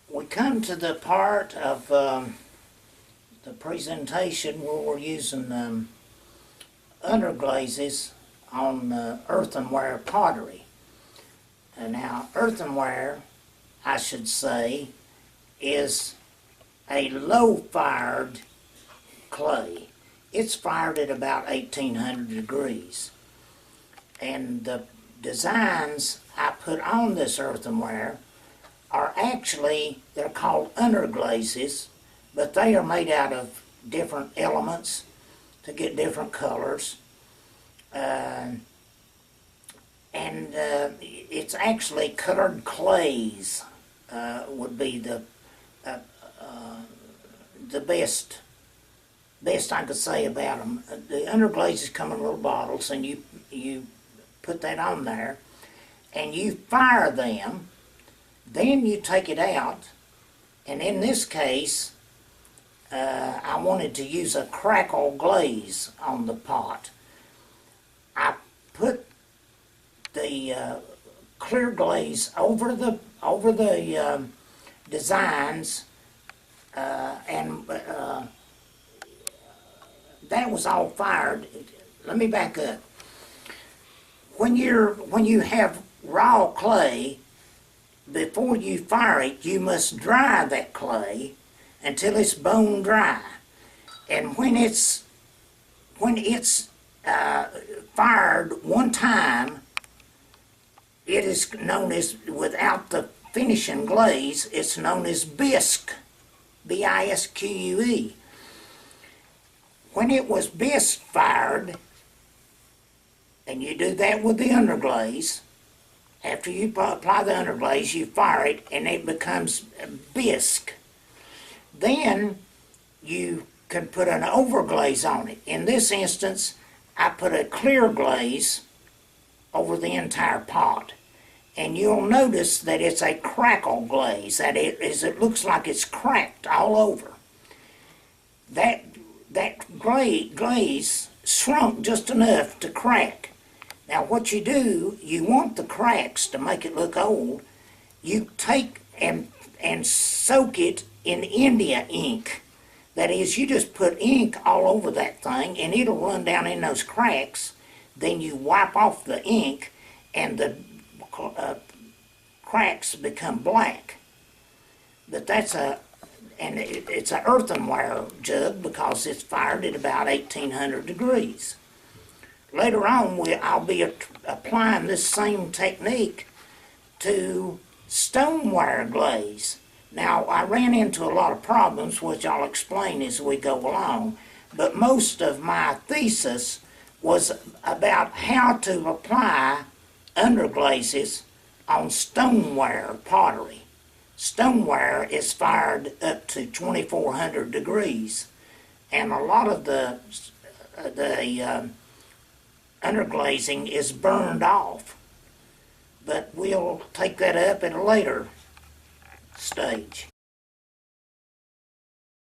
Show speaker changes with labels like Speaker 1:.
Speaker 1: We come to the part of the presentation where we're using underglazes on earthenware pottery. Now, earthenware, I should say, is a low-fired clay. It's fired at about 1800 degrees. And the designs I put on this earthenware are actually, they're called underglazes, but they are made out of different elements to get different colors. It's actually colored clays would be the best I could say about them. The underglazes come in little bottles, and you put that on there, and you fire them. Then you take it out, and in this case, I wanted to use a Crackled glaze on the pot. I put the clear glaze over the designs, and that was all fired. Let me back up. When you have raw clay, before you fire it, you must dry that clay until it's bone dry. And when it's fired one time, it is known as, without the finishing glaze, it's known as bisque, B-I-S-Q-U-E. When it was bisque fired, and you do that with the underglaze, after you apply the underglaze, you fire it, and it becomes bisque. Then you can put an overglaze on it. In this instance, I put a clear glaze over the entire pot. And you'll notice that it's a Crackled glaze, that it looks like it's cracked all over. That glaze shrunk just enough to crack. Now what you do, you want the cracks to make it look old. You take and soak it in India ink. That is, you just put ink all over that thing and it'll run down in those cracks. Then you wipe off the ink and the cracks become black. But that's it's an earthenware jug because it's fired at about 1800 degrees. Later on, I'll be applying this same technique to stoneware glaze. Now, I ran into a lot of problems, which I'll explain as we go along, but most of my thesis was about how to apply underglazes on stoneware pottery. Stoneware is fired up to 2400 degrees, and a lot of the underglazing is burned off. But we'll take that up at a later stage.